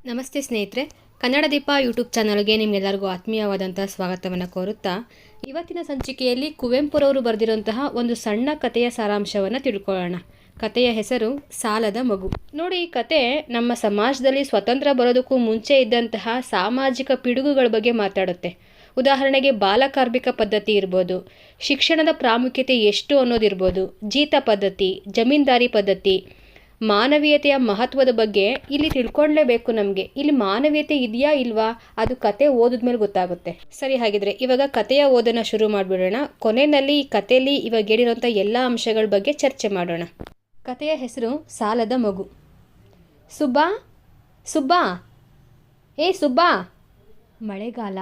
ನಮಸ್ತೆ ಸ್ನೇಹಿತರೆ, ಕನ್ನಡ ದೀಪ ಯೂಟ್ಯೂಬ್ ಚಾನಲ್ಗೆ ನಿಮಗೆಲ್ಲರಿಗೂ ಆತ್ಮೀಯವಾದಂಥ ಸ್ವಾಗತವನ್ನು ಕೋರುತ್ತಾ ಇವತ್ತಿನ ಸಂಚಿಕೆಯಲ್ಲಿ ಕುವೆಂಪುರವರು ಬರೆದಿರುವಂತಹ ಒಂದು ಸಣ್ಣ ಕಥೆಯ ಸಾರಾಂಶವನ್ನು ತಿಳ್ಕೊಳ್ಳೋಣ. ಕಥೆಯ ಹೆಸರು ಸಾಲದ ಮಗು. ನೋಡಿ, ಈ ಕತೆ ನಮ್ಮ ಸಮಾಜದಲ್ಲಿ ಸ್ವತಂತ್ರ ಬರೋದಕ್ಕೂ ಮುಂಚೆ ಇದ್ದಂತಹ ಸಾಮಾಜಿಕ ಪಿಡುಗುಗಳ ಬಗ್ಗೆ ಮಾತಾಡುತ್ತೆ. ಉದಾಹರಣೆಗೆ ಬಾಲಕಾರ್ಮಿಕ ಪದ್ಧತಿ ಇರ್ಬೋದು, ಶಿಕ್ಷಣದ ಪ್ರಾಮುಖ್ಯತೆ ಎಷ್ಟು ಅನ್ನೋದಿರ್ಬೋದು, ಜೀತ ಪದ್ಧತಿ, ಜಮೀನ್ದಾರಿ ಪದ್ಧತಿ, ಮಾನವೀಯತೆಯ ಮಹತ್ವದ ಬಗ್ಗೆ ಇಲ್ಲಿ ತಿಳ್ಕೊಳ್ಳೇಬೇಕು. ನಮಗೆ ಇಲ್ಲಿ ಮಾನವೀಯತೆ ಇದೆಯಾ ಇಲ್ವಾ ಅದು ಕತೆ ಓದಿದ್ಮೇಲೆ ಗೊತ್ತಾಗುತ್ತೆ. ಸರಿ, ಹಾಗಿದ್ರೆ ಇವಾಗ ಕಥೆಯ ಓದನ್ನು ಶುರು ಮಾಡಿಬಿಡೋಣ. ಕೊನೆಯಲ್ಲಿ ಈ ಕಥೆಯಲ್ಲಿ ಇವಾಗ ಹೇಳಿರೋಂಥ ಎಲ್ಲ ಅಂಶಗಳ ಬಗ್ಗೆ ಚರ್ಚೆ ಮಾಡೋಣ. ಕಥೆಯ ಹೆಸರು ಸಾಲದ ಮಗು. ಸುಬ್ಬಾ ಸುಬ್ಬಾ ಏ ಸುಬ್ಬಾ. ಮಳೆಗಾಲ,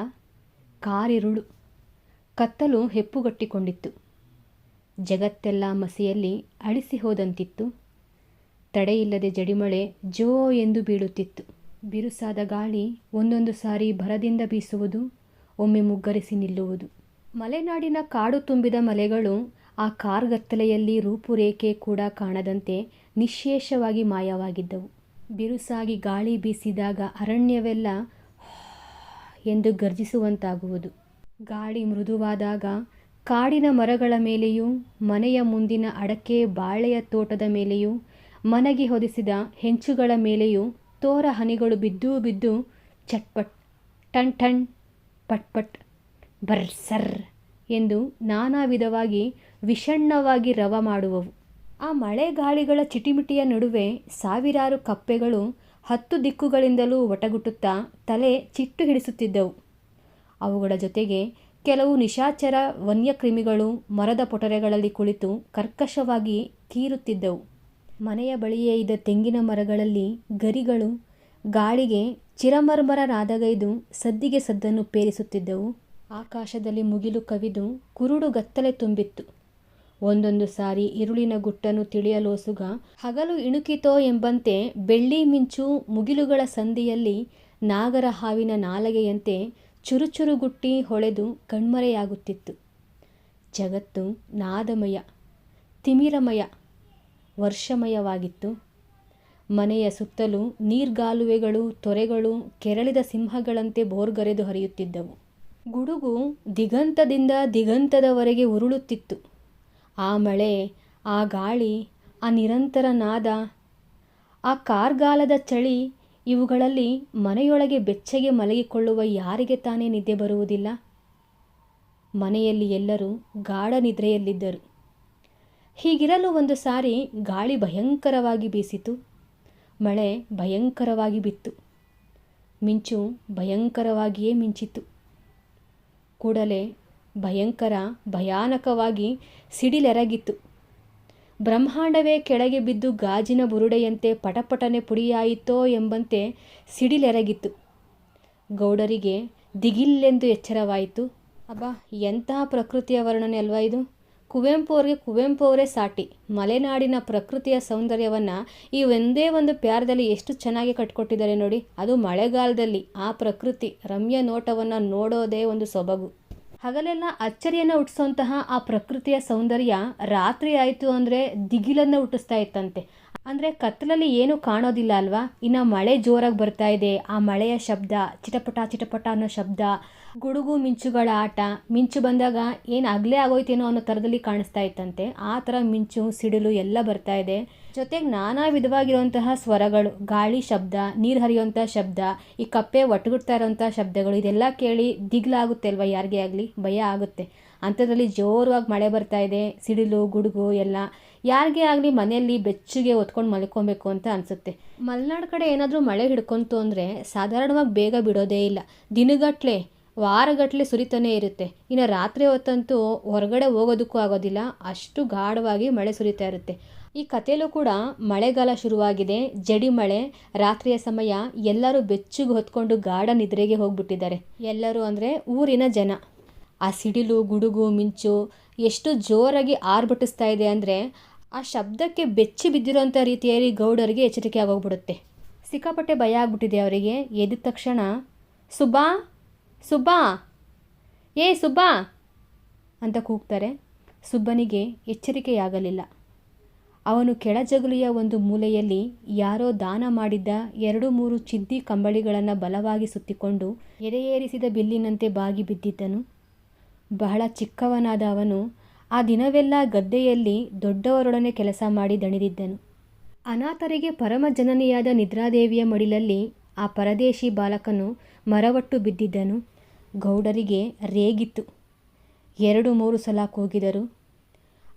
ಕಾರಿರುಳು, ಕತ್ತಲು ಹೆಪ್ಪುಗಟ್ಟಿಕೊಂಡಿತ್ತು. ಜಗತ್ತೆಲ್ಲ ಮಸಿಯಲ್ಲಿ ಅಳಿಸಿ ಹೋದಂತಿತ್ತು. ತಡೆಯಿಲ್ಲದೆ ಜಡಿಮಳೆ ಜೋ ಎಂದು ಬೀಳುತ್ತಿತ್ತು. ಬಿರುಸಾದ ಗಾಳಿ ಒಂದೊಂದು ಸಾರಿ ಭರದಿಂದ ಬೀಸುವುದು, ಒಮ್ಮೆ ಮುಗ್ಗರಿಸಿ ನಿಲ್ಲುವುದು. ಮಲೆನಾಡಿನ ಕಾಡು ತುಂಬಿದ ಮಲೆಗಳು ಆ ಕಾರ್ಗತ್ತಲೆಯಲ್ಲಿ ರೂಪುರೇಖೆ ಕೂಡ ಕಾಣದಂತೆ ನಿಶ್ಶೇಷವಾಗಿ ಮಾಯವಾಗಿದ್ದವು. ಬಿರುಸಾಗಿ ಗಾಳಿ ಬೀಸಿದಾಗ ಅರಣ್ಯವೆಲ್ಲ ಎಂದು ಗರ್ಜಿಸುವಂತಾಗುವುದು. ಗಾಳಿ ಮೃದುವಾದಾಗ ಕಾಡಿನ ಮರಗಳ ಮೇಲೆಯೂ, ಮನೆಯ ಮುಂದಿನ ಅಡಕೆ ಬಾಳೆಯ ತೋಟದ ಮೇಲೆಯೂ, ಮನಗಿ ಹೊದಿಸಿದ ಹೆಂಚುಗಳ ಮೇಲೆಯೂ ತೋರ ಹನಿಗಳು ಬಿದ್ದು ಬಿದ್ದು ಚಟ್ಪಟ್, ಟಣ್ ಟಣ್, ಪಟ್ ಪಟ್, ಬರ್ಸರ್ ಎಂದು ನಾನಾ ವಿಧವಾಗಿ ವಿಷಣ್ಣವಾಗಿ ರವ ಮಾಡುವವು. ಆ ಮಳೆಗಾಳಿಗಳ ಚಿಟಿಮಿಟಿಯ ನಡುವೆ ಸಾವಿರಾರು ಕಪ್ಪೆಗಳು 10 ದಿಕ್ಕುಗಳಿಂದಲೂ ಒಟಗುಟ್ಟುತ್ತಾ ತಲೆ ಚಿಟ್ಟು ಹಿಡಿಸುತ್ತಿದ್ದವು. ಅವುಗಳ ಜೊತೆಗೆ ಕೆಲವು ನಿಶಾಚರ ವನ್ಯಕ್ರಿಮಿಗಳು ಮರದ ಪೊಟರೆಗಳಲ್ಲಿ ಕುಳಿತು ಕರ್ಕಶವಾಗಿ ಕೀರುತ್ತಿದ್ದವು. ಮನೆಯ ಬಳಿಯೇ ಇದ್ದ ತೆಂಗಿನ ಮರಗಳಲ್ಲಿ ಗರಿಗಳು ಗಾಳಿಗೆ ಚಿರಮರ್ಮರ ನಾದಗೈದು ಸದ್ದಿಗೆ ಸದ್ದನ್ನು ಪೇರಿಸುತ್ತಿದ್ದವು. ಆಕಾಶದಲ್ಲಿ ಮುಗಿಲು ಕವಿದು ಕುರುಡು ಗತ್ತಲೆ ತುಂಬಿತ್ತು. ಒಂದೊಂದು ಸಾರಿ ಇರುಳಿನ ಗುಟ್ಟನ್ನು ತಿಳಿಯಲೋಸುಗ ಹಗಲು ಇಣುಕಿತೋ ಎಂಬಂತೆ ಬೆಳ್ಳಿ ಮಿಂಚು ಮುಗಿಲುಗಳ ಸಂದಿಯಲ್ಲಿ ನಾಗರ ಹಾವಿನ ನಾಲಗೆಯಂತೆ ಚುರುಚುರುಗುಟ್ಟಿ ಹೊಳೆದು ಕಣ್ಮರೆಯಾಗುತ್ತಿತ್ತು. ಜಗತ್ತು ನಾದಮಯ, ತಿಮಿರಮಯ, ವರ್ಷಮಯವಾಗಿತ್ತು. ಮನೆಯ ಸುತ್ತಲೂ ನೀರ್ಗಾಲುವೆಗಳು, ತೊರೆಗಳು ಕೆರಳಿದ ಸಿಂಹಗಳಂತೆ ಬೋರ್ಗರೆದು ಹರಿಯುತ್ತಿದ್ದವು. ಗುಡುಗು ದಿಗಂತದಿಂದ ದಿಗಂತದವರೆಗೆ ಉರುಳುತ್ತಿತ್ತು. ಆ ಮಳೆ, ಆ ಗಾಳಿ, ಆ ನಿರಂತರ ನಾದ, ಆ ಕಾರ್ಗಾಲದ ಚಳಿ, ಇವುಗಳಲ್ಲಿ ಮನೆಯೊಳಗೆ ಬೆಚ್ಚಗೆ ಮಲಗಿಕೊಳ್ಳುವ ಯಾರಿಗೆ ತಾನೇ ನಿದ್ದೆ ಬರುವುದಿಲ್ಲ? ಮನೆಯಲ್ಲಿ ಎಲ್ಲರೂ ಗಾಢ ನಿದ್ರೆಯಲ್ಲಿದ್ದರು. ಹೀಗಿರಲು ಒಂದು ಸಾರಿ ಗಾಳಿ ಭಯಂಕರವಾಗಿ ಬೀಸಿತು. ಮಳೆ ಭಯಂಕರವಾಗಿ ಬಿತ್ತು. ಮಿಂಚು ಭಯಂಕರವಾಗಿಯೇ ಮಿಂಚಿತು. ಕೂಡಲೇ ಭಯಾನಕವಾಗಿ ಸಿಡಿಲೆರಗಿತು. ಬ್ರಹ್ಮಾಂಡವೇ ಕೆಳಗೆ ಬಿದ್ದು ಗಾಜಿನ ಬುರುಡೆಯಂತೆ ಪಟಪಟನೆ ಪುಡಿಯಾಯಿತೋ ಎಂಬಂತೆ ಸಿಡಿಲೆರಗಿತು. ಗೌಡರಿಗೆ ದಿಗಿಲ್ಲೆಂದು ಎಚ್ಚರವಾಯಿತು. ಅಬ್ಬಾ, ಎಂತಹ ಪ್ರಕೃತಿಯ ವರ್ಣನೆ ಅಲ್ವಾ ಇದು! ಕುವೆಂಪು ಅವರೇ ಸಾಟಿ. ಮಲೆನಾಡಿನ ಪ್ರಕೃತಿಯ ಸೌಂದರ್ಯವನ್ನು ಈ ಒಂದೇ ಒಂದು ಪ್ಯಾರದಲ್ಲಿ ಎಷ್ಟು ಚೆನ್ನಾಗಿ ಕಟ್ಕೊಟ್ಟಿದ್ದಾರೆ ನೋಡಿ. ಅದು ಮಳೆಗಾಲದಲ್ಲಿ ಆ ಪ್ರಕೃತಿ ರಮ್ಯ ನೋಟವನ್ನು ನೋಡೋದೇ ಒಂದು ಸೊಬಗು. ಹಗಲೆಲ್ಲ ಅಚ್ಚರಿಯನ್ನು ಹುಟ್ಟಿಸೋಂತಹ ಆ ಪ್ರಕೃತಿಯ ಸೌಂದರ್ಯ ರಾತ್ರಿ ಆಯಿತು ಅಂದರೆ ದಿಗಿಲನ್ನು ಹುಟ್ಟಿಸ್ತಾ ಇತ್ತಂತೆ. ಅಂದರೆ ಕತ್ತಲಲ್ಲಿ ಏನೂ ಕಾಣೋದಿಲ್ಲ ಅಲ್ವಾ. ಇನ್ನು ಮಳೆ ಜೋರಾಗಿ ಬರ್ತಾ ಇದೆ, ಆ ಮಳೆಯ ಶಬ್ದ, ಚಿಟಪಟ ಚಿಟಪಟ ಅನ್ನೋ ಶಬ್ದ, ಗುಡುಗು ಮಿಂಚುಗಳ ಆಟ. ಮಿಂಚು ಬಂದಾಗ ಏನು ಅಗಲೇ ಆಗೋಯ್ತೇನೋ ಅನ್ನೋ ಥರದಲ್ಲಿ ಕಾಣಿಸ್ತಾ ಇತ್ತಂತೆ. ಆ ಥರ ಮಿಂಚು, ಸಿಡಿಲು ಎಲ್ಲ ಬರ್ತಾ ಇದೆ. ಜೊತೆಗೆ ನಾನಾ ವಿಧವಾಗಿರುವಂತಹ ಸ್ವರಗಳು, ಗಾಳಿ ಶಬ್ದ, ನೀರು ಹರಿಯುವಂಥ ಶಬ್ದ, ಈ ಕಪ್ಪೆ ಒಟ್ಟುಗುಡ್ತಾ ಇರೋಂಥ ಶಬ್ದಗಳು, ಇದೆಲ್ಲ ಕೇಳಿ ದಿಗ್ಲಾಗುತ್ತೆ ಅಲ್ವಾ. ಯಾರಿಗೇ ಆಗಲಿ ಭಯ ಆಗುತ್ತೆ. ಅಂಥದ್ರಲ್ಲಿ ಜೋರಾಗಿ ಮಳೆ ಬರ್ತಾ ಇದೆ, ಸಿಡಿಲು ಗುಡುಗು ಎಲ್ಲ. ಯಾರಿಗೇ ಆಗಲಿ ಮನೆಯಲ್ಲಿ ಬೆಚ್ಚಗೆ ಹೊತ್ಕೊಂಡು ಮಲ್ಕೊಬೇಕು ಅಂತ ಅನಿಸುತ್ತೆ. ಮಲೆನಾಡು ಕಡೆ ಏನಾದರೂ ಮಳೆ ಹಿಡ್ಕೊಂತು ಅಂದರೆ ಸಾಧಾರಣವಾಗಿ ಬೇಗ ಬಿಡೋದೇ ಇಲ್ಲ. ದಿನಗಟ್ಟಲೆ, ವಾರಗಟ್ಟಲೆ ಸುರಿತಾನೇ ಇರುತ್ತೆ. ಇನ್ನು ರಾತ್ರಿ ಹೊತ್ತಂತೂ ಹೊರಗಡೆ ಹೋಗೋದಕ್ಕೂ ಆಗೋದಿಲ್ಲ, ಅಷ್ಟು ಗಾಢವಾಗಿ ಮಳೆ ಸುರಿತಾ ಇರುತ್ತೆ. ಈ ಕಥೆಯಲ್ಲೂ ಕೂಡ ಮಳೆಗಾಲ ಶುರುವಾಗಿದೆ, ಜಡಿ ಮಳೆ, ರಾತ್ರಿಯ ಸಮಯ. ಎಲ್ಲರೂ ಬೆಚ್ಚಗೆ ಹೊತ್ಕೊಂಡು ಗಾಢ ನಿದ್ರೆಗೆ ಹೋಗ್ಬಿಟ್ಟಿದ್ದಾರೆ. ಎಲ್ಲರೂ ಅಂದರೆ ಊರಿನ ಜನ. ಆ ಸಿಡಿಲು ಗುಡುಗು ಮಿಂಚು ಎಷ್ಟು ಜೋರಾಗಿ ಆರ್ಭಟಿಸ್ತಾ ಇದೆ ಅಂದರೆ ಆ ಶಬ್ದಕ್ಕೆ ಬೆಚ್ಚಿ ಬಿದ್ದಿರೋಂಥ ರೀತಿಯಲ್ಲಿ ಗೌಡರಿಗೆ ಎಚ್ಚರಿಕೆ ಆಗೋಗ್ಬಿಡುತ್ತೆ. ಸಿಕ್ಕಾಪಟ್ಟೆ ಭಯ ಆಗ್ಬಿಟ್ಟಿದೆ ಅವರಿಗೆ. ಎದ್ದ ತಕ್ಷಣ ಸುಬ್ಬಾ ಸುಬ್ಬಾ ಏ ಸುಬ್ಬಾ ಅಂತ ಕೂಗ್ತಾರೆ. ಸುಬ್ಬನಿಗೆ ಎಚ್ಚರಿಕೆಯಾಗಲಿಲ್ಲ. ಅವನು ಕೆಳಜಗುಲಿಯ ಒಂದು ಮೂಲೆಯಲ್ಲಿ ಯಾರೋ ದಾನ ಮಾಡಿದ್ದ 2-3 ಚಿದ್ದಿ ಕಂಬಳಿಗಳನ್ನು ಬಲವಾಗಿ ಸುತ್ತಿಕೊಂಡು ಎದೆಯೇರಿಸಿದ ಬಿಲ್ಲಿನಂತೆ ಬಾಗಿ ಬಿದ್ದಿದ್ದನು. ಬಹಳ ಚಿಕ್ಕವನಾದ ಅವನು ಆ ದಿನವೆಲ್ಲ ಗದ್ದೆಯಲ್ಲಿ ದೊಡ್ಡವರೊಡನೆ ಕೆಲಸ ಮಾಡಿ ದಣಿದಿದ್ದನು. ಅನಾಥರಿಗೆ ಪರಮ ಜನನಿಯಾದ ನಿದ್ರಾದೇವಿಯ ಮಡಿಲಲ್ಲಿ ಆ ಪರದೇಶಿ ಬಾಲಕನು ಮರವಟ್ಟು ಬಿದ್ದಿದ್ದನು. ಗೌಡರಿಗೆ ರೇಗಿತ್ತು. 2-3 ಸಲ ಕೂಗಿದರು.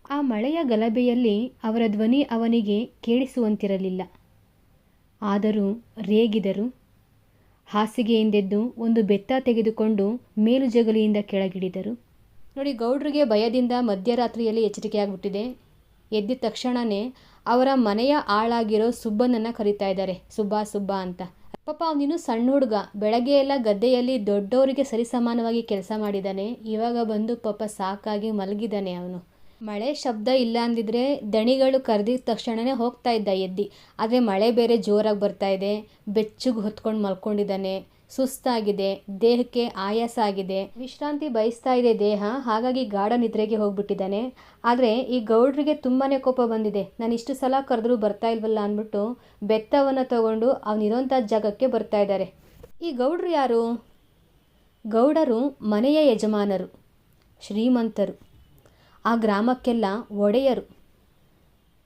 ಆ ಮಳೆಯ ಗಲಭೆಯಲ್ಲಿ ಅವರ ಧ್ವನಿ ಅವನಿಗೆ ಕೇಳಿಸುವಂತಿರಲಿಲ್ಲ. ಆದರೂ ರೇಗಿದರು. ಹಾಸಿಗೆಯಿಂದೆದ್ದು ಒಂದು ಬೆತ್ತ ತೆಗೆದುಕೊಂಡು ಮೇಲು ಜಗಲಿಯಿಂದ ಕೆಳಗಿಳಿದರು. ನೋಡಿ, ಗೌಡ್ರಿಗೆ ಭಯದಿಂದ ಮಧ್ಯರಾತ್ರಿಯಲ್ಲಿ ಎಚ್ಚರಿಕೆ ಆಗಿಬಿಟ್ಟಿದೆ. ಎದ್ದ ತಕ್ಷಣವೇ ಅವರ ಮನೆಯ ಆಳಾಗಿರೋ ಸುಬ್ಬನನ್ನು ಕರೀತಾ ಇದ್ದಾರೆ. ಸುಬ್ಬ ಅಂತ. ಪಾಪ ಅವನಿನ್ನೂ ಸಣ್ಣ ಹುಡುಗ. ಬೆಳಗ್ಗೆ ಎಲ್ಲ ಗದ್ದೆಯಲ್ಲಿ ದೊಡ್ಡವರಿಗೆ ಸರಿಸಮಾನವಾಗಿ ಕೆಲಸ ಮಾಡಿದ್ದಾನೆ. ಇವಾಗ ಬಂದು ಪಾಪ ಸಾಕಾಗಿ ಮಲಗಿದ್ದಾನೆ ಅವನು. ಮಳೆ ಶಬ್ದ ಇಲ್ಲ ಅಂದಿದ್ರೆ ದಣಿಗಳು ಕರೆದಿದ್ದ ತಕ್ಷಣವೇ ಹೋಗ್ತಾ ಇದ್ದ ಎದ್ದು. ಆದರೆ ಮಳೆ ಬೇರೆ ಜೋರಾಗಿ ಬರ್ತಾ ಇದೆ. ಬೆಚ್ಚಗೆ ಹೊತ್ಕೊಂಡು ಮಲ್ಕೊಂಡಿದ್ದಾನೆ. ಸುಸ್ತಾಗಿದೆ. ದೇಹಕ್ಕೆ ಆಯಾಸ ಆಗಿದೆ. ವಿಶ್ರಾಂತಿ ಬಯಸ್ತಾ ಇದೆ ದೇಹ. ಹಾಗಾಗಿ ಗಾಢ ನಿದ್ರೆಗೆ ಹೋಗ್ಬಿಟ್ಟಿದ್ದಾನೆ. ಆದರೆ ಈ ಗೌಡ್ರಿಗೆ ತುಂಬಾ ಕೋಪ ಬಂದಿದೆ. ನಾನು ಇಷ್ಟು ಸಲ ಕರೆದ್ರೂ ಬರ್ತಾ ಇಲ್ವಲ್ಲ ಅಂದ್ಬಿಟ್ಟು ಬೆತ್ತವನ್ನು ತಗೊಂಡು ಅವನಿರೋಂಥ ಜಾಗಕ್ಕೆ ಬರ್ತಾ ಇದ್ದಾರೆ. ಈ ಗೌಡ್ರು ಯಾರು? ಗೌಡರು ಮನೆಯ ಯಜಮಾನರು, ಶ್ರೀಮಂತರು, ಆ ಗ್ರಾಮಕ್ಕೆಲ್ಲ ಒಡೆಯರು,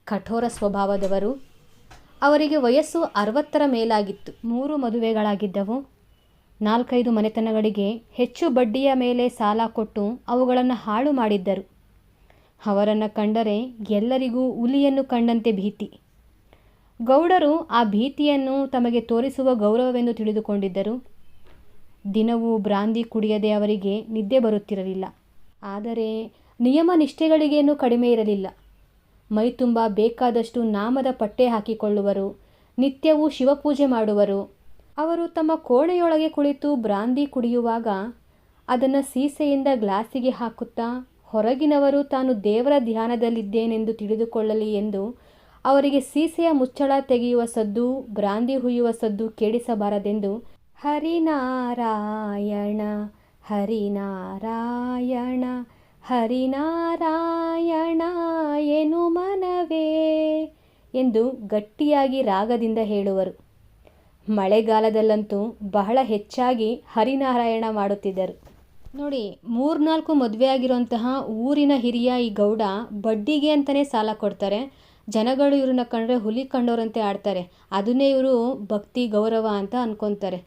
ಕಠೋರ ಸ್ವಭಾವದವರು. ಅವರಿಗೆ ವಯಸ್ಸು 60ರ ಮೇಲಾಗಿತ್ತು. 3 ಮದುವೆಗಳಾಗಿದ್ದವು. 4-5 ಮನೆತನಗಳಿಗೆ ಹೆಚ್ಚು ಬಡ್ಡಿಯ ಮೇಲೆ ಸಾಲ ಕೊಟ್ಟು ಅವುಗಳನ್ನು ಹಾಳು ಮಾಡಿದ್ದರು. ಅವರನ್ನು ಕಂಡರೆ ಎಲ್ಲರಿಗೂ ಹುಲಿಯನ್ನು ಕಂಡಂತೆ ಭೀತಿ. ಗೌಡರು ಆ ಭೀತಿಯನ್ನು ತಮಗೆ ತೋರಿಸುವ ಗೌರವವೆಂದು ತಿಳಿದುಕೊಂಡಿದ್ದರು. ದಿನವೂ ಬ್ರಾಂದಿ ಕುಡಿಯದೆ ಅವರಿಗೆ ನಿದ್ದೆ ಬರುತ್ತಿರಲಿಲ್ಲ. ಆದರೆ ನಿಯಮ ನಿಷ್ಠೆಗಳಿಗೇನೂ ಕಡಿಮೆ ಇರಲಿಲ್ಲ. ಮೈ ತುಂಬ ಬೇಕಾದಷ್ಟು ನಾಮದ ಪಟ್ಟೆ ಹಾಕಿಕೊಳ್ಳುವರು. ನಿತ್ಯವೂ ಶಿವಪೂಜೆ ಮಾಡುವರು. ಅವರು ತಮ್ಮ ಕೋಣೆಯೊಳಗೆ ಕುಳಿತು ಬ್ರಾಂದಿ ಕುಡಿಯುವಾಗ ಅದನ್ನು ಸೀಸೆಯಿಂದ ಗ್ಲಾಸಿಗೆ ಹಾಕುತ್ತಾ ಹೊರಗಿನವರು ತಾನು ದೇವರ ಧ್ಯಾನದಲ್ಲಿದ್ದೇನೆಂದು ತಿಳಿದುಕೊಳ್ಳಲಿ ಎಂದು ಅವರಿಗೆ ಸೀಸೆಯ ಮುಚ್ಚಳ ತೆಗೆಯುವ ಸದ್ದು, ಬ್ರಾಂದಿ ಹುಯ್ಯುವ ಸದ್ದು ಕೇಳಿಸಬಾರದೆಂದು ಹರಿನಾರಾಯಣ ಹರಿನಾರಾಯಣ ಹರಿನಾರಾಯಣ ಎನು ಮನವೇ ಎಂದು ಗಟ್ಟಿಯಾಗಿ ರಾಗದಿಂದ ಹೇಳುವರು. ಮಳೆಗಾಲದಲ್ಲಂತೂ ಬಹಳ ಹೆಚ್ಚಾಗಿ ಹರಿನಾರಾಯಣ ಮಾಡುತ್ತಿದ್ದರು. ನೋಡಿ, 3-4 ಮದುವೆ ಆಗಿರುವಂತಹ ಊರಿನ ಹಿರಿಯ ಈ ಗೌಡ ಬಡ್ಡಿಗೆ ಅಂತಲೇ ಸಾಲ ಕೊಡ್ತಾರೆ. ಜನಗಳು ಇವ್ರನ್ನ ಕಂಡ್ರೆ ಹುಲಿ ಕಂಡೋರಂತೆ ಆಡ್ತಾರೆ. ಅದನ್ನೇ ಇವರು ಭಕ್ತಿ ಗೌರವ ಅಂತ ಅನ್ಕೊತಾರೆ.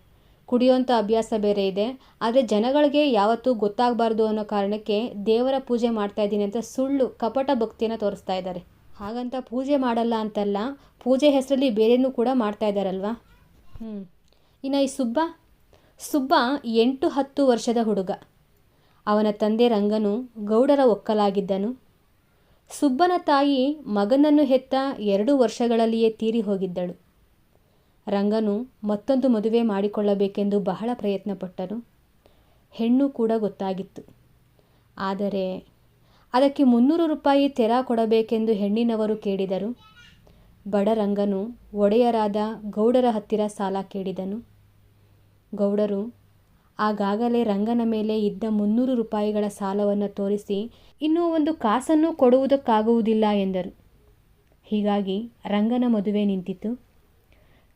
ಕುಡಿಯೋಂಥ ಅಭ್ಯಾಸ ಬೇರೆ ಇದೆ. ಆದರೆ ಜನಗಳಿಗೆ ಯಾವತ್ತೂ ಗೊತ್ತಾಗಬಾರ್ದು ಅನ್ನೋ ಕಾರಣಕ್ಕೆ ದೇವರ ಪೂಜೆ ಮಾಡ್ತಾ ಇದ್ದೀನಿ ಅಂತ ಸುಳ್ಳು ಕಪಟ ಭಕ್ತಿಯನ್ನು ತೋರಿಸ್ತಾ ಇದ್ದಾರೆ. ಹಾಗಂತ ಪೂಜೆ ಮಾಡಲ್ಲ ಅಂತಲ್ಲ, ಪೂಜೆ ಹೆಸರಲ್ಲಿ ಬೇರೆನೂ ಕೂಡ ಮಾಡ್ತಾ ಇದ್ದಾರಲ್ವ. ಇನ್ನು ಈ ಸುಬ್ಬ 8-10 ವರ್ಷದ ಹುಡುಗ. ಅವನ ತಂದೆ ರಂಗನು ಗೌಡರ ಒಕ್ಕಲಾಗಿದ್ದನು. ಸುಬ್ಬನ ತಾಯಿ ಮಗನನ್ನು ಹೆತ್ತ 2 ವರ್ಷಗಳಲ್ಲಿಯೇ ತೀರಿ ಹೋಗಿದ್ದಳು. ರಂಗನು ಮತ್ತೊಂದು ಮದುವೆ ಮಾಡಿಕೊಳ್ಳಬೇಕೆಂದು ಬಹಳ ಪ್ರಯತ್ನಪಟ್ಟನು. ಹೆಣ್ಣು ಕೂಡ ಗೊತ್ತಾಗಿತ್ತು. ಆದರೆ ಅದಕ್ಕೆ 300 ರೂಪಾಯಿ ತೆರ ಕೊಡಬೇಕೆಂದು ಹೆಣ್ಣಿನವರು ಕೇಳಿದರು. ಬಡ ರಂಗನು ಒಡೆಯರಾದ ಗೌಡರ ಹತ್ತಿರ ಸಾಲ ಕೇಳಿದನು. ಗೌಡರು ಆಗಾಗಲೇ ರಂಗನ ಮೇಲೆ ಇದ್ದ 300 ರೂಪಾಯಿಗಳ ಸಾಲವನ್ನು ತೋರಿಸಿ ಇನ್ನೂ 1 ಕಾಸನ್ನು ಕೊಡುವುದಕ್ಕಾಗುವುದಿಲ್ಲ ಎಂದರು. ಹೀಗಾಗಿ ರಂಗನ ಮದುವೆ ನಿಂತಿತು.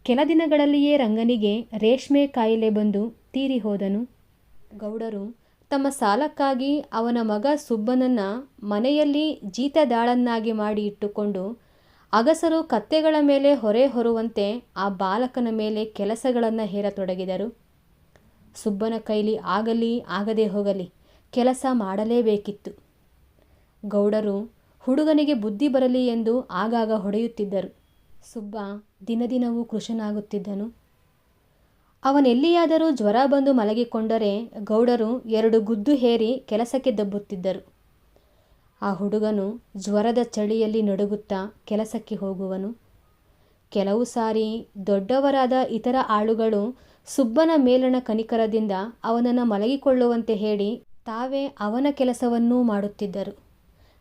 ಕೆಲ ದಿನಗಳಲ್ಲಿಯೇ ರಂಗನಿಗೆ ರೇಷ್ಮೆ ಕಾಯಿಲೆ ಬಂದು ತೀರಿ ಹೋದನು. ಗೌಡರು ತಮ್ಮ ಸಾಲಕ್ಕಾಗಿ ಅವನ ಮಗ ಸುಬ್ಬನನ್ನು ಮನೆಯಲ್ಲಿ ಜೀತದಾಳನ್ನಾಗಿ ಮಾಡಿ ಇಟ್ಟುಕೊಂಡು ಅಗಸರು ಕತ್ತೆಗಳ ಮೇಲೆ ಹೊರೆ ಹೊರುವಂತೆ ಆ ಬಾಲಕನ ಮೇಲೆ ಕೆಲಸಗಳನ್ನು ಹೇರತೊಡಗಿದರು. ಸುಬ್ಬನ ಕೈಲಿ ಆಗಲಿ ಆಗದೆ ಹೋಗಲಿ ಕೆಲಸ ಮಾಡಲೇಬೇಕಿತ್ತು. ಗೌಡರು ಹುಡುಗನಿಗೆ ಬುದ್ಧಿ ಬರಲಿ ಎಂದು ಆಗಾಗ ಹೊಡೆಯುತ್ತಿದ್ದರು. ಸುಬ್ಬ ದಿನದಿನವೂ ಕೃಶನಾಗುತ್ತಿದ್ದನು. ಅವನೆಲ್ಲಿಯಾದರೂ ಜ್ವರ ಬಂದು ಮಲಗಿಕೊಂಡರೆ ಗೌಡರು 2 ಗುದ್ದು ಹೇರಿ ಕೆಲಸಕ್ಕೆ ದಬ್ಬುತ್ತಿದ್ದರು. ಆ ಹುಡುಗನು ಜ್ವರದ ಚಳಿಯಲ್ಲಿ ನಡುಗುತ್ತಾ ಕೆಲಸಕ್ಕೆ ಹೋಗುವನು. ಕೆಲವು ಸಾರಿ ದೊಡ್ಡವರಾದ ಇತರ ಆಳುಗಳು ಸುಬ್ಬನ ಮೇಲಣ ಕನಿಕರದಿಂದ ಅವನನ್ನು ಮಲಗಿಕೊಳ್ಳುವಂತೆ ಹೇಳಿ ತಾವೇ ಅವನ ಕೆಲಸವನ್ನೂ ಮಾಡುತ್ತಿದ್ದರು.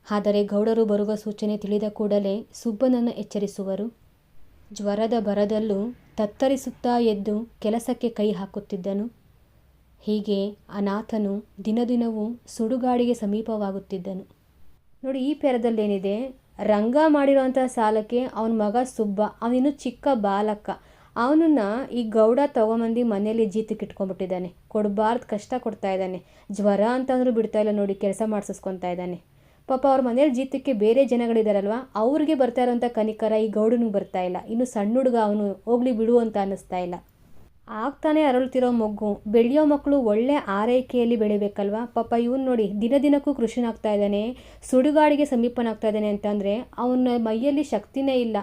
ಆದರೆ ಗೌಡರು ಬರುವ ಸೂಚನೆ ತಿಳಿದ ಕೂಡಲೇ ಸುಬ್ಬನನ್ನು ಎಚ್ಚರಿಸುವರು. ಜ್ವರದ ಬರದಲ್ಲೂ ತತ್ತರಿಸುತ್ತಾ ಎದ್ದು ಕೆಲಸಕ್ಕೆ ಕೈ ಹಾಕುತ್ತಿದ್ದನು. ಹೀಗೆ ಅನಾಥನು ದಿನದಿನವೂ ಸುಡುಗಾಡಿಗೆ ಸಮೀಪವಾಗುತ್ತಿದ್ದನು. ನೋಡಿ, ಈ ಪೇರದಲ್ಲೇನಿದೆ, ರಂಗ ಮಾಡಿರೋವಂಥ ಸಾಲಕ್ಕೆ ಅವನ ಮಗ ಸುಬ್ಬ, ಅವನಿನ್ನೂ ಚಿಕ್ಕ ಬಾಲಕ, ಅವನನ್ನು ಈ ಗೌಡ ತೊಗೊಂಬಂದು ಮನೇಲಿ ಜೀತಕ್ಕೆ ಇಟ್ಕೊಂಡ್ಬಿಟ್ಟಿದ್ದಾನೆ. ಕೊಡಬಾರ್ದು ಕಷ್ಟ ಕೊಡ್ತಾ ಇದ್ದಾನೆ. ಜ್ವರ ಅಂತಂದ್ರೂ ಬಿಡ್ತಾ ಇಲ್ಲ ನೋಡಿ, ಕೆಲಸ ಮಾಡಿಸ್ಕೊತಾ ಇದ್ದಾನೆ. ಪಾಪ ಅವ್ರ ಮನೇಲಿ ಜೀತಕ್ಕೆ ಬೇರೆ ಜನಗಳಿದಾರಲ್ವ, ಅವ್ರಿಗೆ ಬರ್ತಾ ಇರೋಂಥ ಕನಿಕರ ಈ ಗೌಡನಿಗೆ ಬರ್ತಾ ಇಲ್ಲ. ಇನ್ನು ಸಣ್ಣ ಹುಡುಗ ಅವನು, ಹೋಗ್ಲಿ ಬಿಡು ಅಂತ ಅನ್ನಿಸ್ತಾ ಇಲ್ಲ. ಆಗ್ತಾನೆ ಅರಳ್ತಿರೋ ಮಗು, ಬೆಳೆಯೋ ಮಕ್ಕಳು ಒಳ್ಳೆ ಆರೈಕೆಯಲ್ಲಿ ಬೆಳಿಬೇಕಲ್ವ. ಪಾಪ ಇವನು ನೋಡಿ ದಿನ ದಿನಕ್ಕೂ ಕೃಷಿನಾಗ್ತಾ ಇದ್ದಾನೆ, ಸುಡುಗಾಡಿಗೆ ಸಮೀಪನಾಗ್ತಾ ಇದ್ದಾನೆ ಅಂತಂದರೆ ಅವನ ಮೈಯಲ್ಲಿ ಶಕ್ತಿನೇ ಇಲ್ಲ.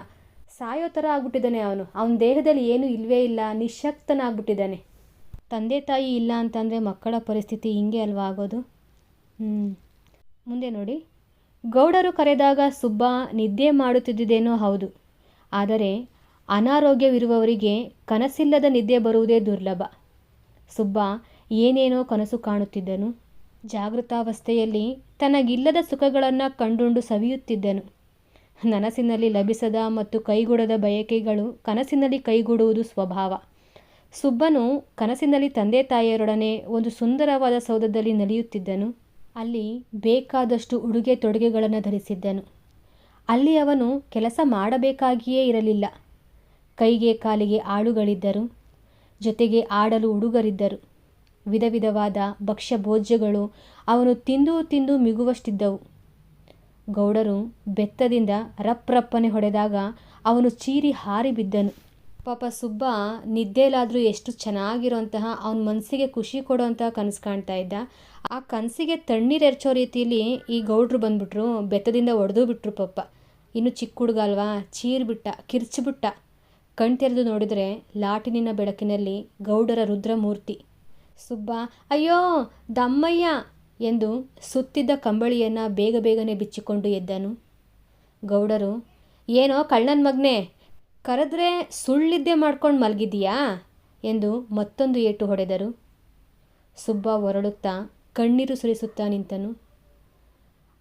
ಸಾಯೋ ಥರ ಆಗ್ಬಿಟ್ಟಿದ್ದಾನೆ ಅವನ ದೇಹದಲ್ಲಿ ಏನೂ ಇಲ್ಲವೇ ಇಲ್ಲ, ನಿಶಕ್ತನಾಗ್ಬಿಟ್ಟಿದ್ದಾನೆ. ತಂದೆ ತಾಯಿ ಇಲ್ಲ ಅಂತಂದರೆ ಮಕ್ಕಳ ಪರಿಸ್ಥಿತಿ ಹಿಂಗೆ ಅಲ್ವಾ ಆಗೋದು. ಮುಂದೆ ನೋಡಿ, ಗೌಡರು ಕರೆದಾಗ ಸುಬ್ಬ ನಿದ್ದೆ ಮಾಡುತ್ತಿದ್ದುದೇನೋ ಹೌದು, ಆದರೆ ಅನಾರೋಗ್ಯವಿರುವವರಿಗೆ ಕನಸಿಲ್ಲದ ನಿದ್ದೆ ಬರುವುದೇ ದುರ್ಲಭ. ಸುಬ್ಬ ಏನೇನೋ ಕನಸು ಕಾಣುತ್ತಿದ್ದನು. ಜಾಗೃತಾವಸ್ಥೆಯಲ್ಲಿ ತನಗಿಲ್ಲದ ಸುಖಗಳನ್ನು ಕಂಡುಂಡು ಸವಿಯುತ್ತಿದ್ದನು. ನನಸಿನಲ್ಲಿ ಲಭಿಸದ ಮತ್ತು ಕೈಗೂಡದ ಬಯಕೆಗಳು ಕನಸಿನಲ್ಲಿ ಕೈಗೂಡುವುದು ಸ್ವಭಾವ. ಸುಬ್ಬನು ಕನಸಿನಲ್ಲಿ ತಂದೆ ತಾಯಿಯರೊಡನೆ ಒಂದು ಸುಂದರವಾದ ಸೌಧದಲ್ಲಿ ನಲಿಯುತ್ತಿದ್ದನು. ಅಲ್ಲಿ ಬೇಕಾದಷ್ಟು ಉಡುಗೆ ತೊಡುಗೆಗಳನ್ನು ಧರಿಸಿದ್ದನು. ಅಲ್ಲಿ ಅವನು ಕೆಲಸ ಮಾಡಬೇಕಾಗಿಯೇ ಇರಲಿಲ್ಲ. ಕೈಗೆ ಕಾಲಿಗೆ ಆಳುಗಳಿದ್ದರು, ಜೊತೆಗೆ ಆಡಲು ಹುಡುಗರಿದ್ದರು. ವಿಧ ವಿಧವಾದ ಭಕ್ಷ್ಯ ಭೋಜ್ಯಗಳು ಅವನು ತಿಂದು ತಿಂದು ಮಿಗುವಷ್ಟಿದ್ದವು. ಗೌಡರು ಬೆತ್ತದಿಂದ ರಪ್ಪನೆ ಹೊಡೆದಾಗ ಅವನು ಚೀರಿ ಹಾರಿ ಬಿದ್ದನು. ಪಾಪ ಸುಬ್ಬ ನಿದ್ದೆಲಾದರೂ ಎಷ್ಟು ಚೆನ್ನಾಗಿರೋಂತಹ ಅವನ ಮನಸ್ಸಿಗೆ ಖುಷಿ ಕೊಡೋಂತಹ ಕನಸು ಕಾಣ್ತಾ ಇದ್ದ. ಆ ಕನಸಿಗೆ ತಣ್ಣೀರೆರ್ಚೋ ರೀತಿಯಲ್ಲಿ ಈ ಗೌಡ್ರು ಬಂದ್ಬಿಟ್ರು, ಬೆತ್ತದಿಂದ ಒಡೆದು ಬಿಟ್ರು. ಪಾಪ ಇನ್ನು ಚಿಕ್ಕ ಹುಡುಗ ಅಲ್ವಾ, ಚೀರ್ಬಿಟ್ಟ, ಕಿರ್ಚಿಬಿಟ್ಟ. ಕಣ್ತೆರೆದು ನೋಡಿದರೆ ಲಾಟಿನಿನ ಬೆಳಕಿನಲ್ಲಿ ಗೌಡರ ರುದ್ರಮೂರ್ತಿ. ಸುಬ್ಬ ಅಯ್ಯೋ ದಮ್ಮಯ್ಯ ಎಂದು ಸುತ್ತಿದ್ದ ಕಂಬಳಿಯನ್ನು ಬೇಗ ಬೇಗನೆ ಬಿಚ್ಚಿಕೊಂಡು ಎದ್ದನು. ಗೌಡರು, ಏನೋ ಕಳ್ಳನ ಮಗನೇ, ಕರೆದ್ರೆ ಸುಳ್ಳಿದ್ದೆ ಮಾಡ್ಕೊಂಡು ಮಲಗಿದೀಯಾ ಎಂದು ಮತ್ತೊಂದು ಏಟು ಹೊಡೆದರು. ಸುಬ್ಬ ಹೊರಡುತ್ತಾ ಕಣ್ಣೀರು ಸುರಿಸುತ್ತಾ ನಿಂತನು.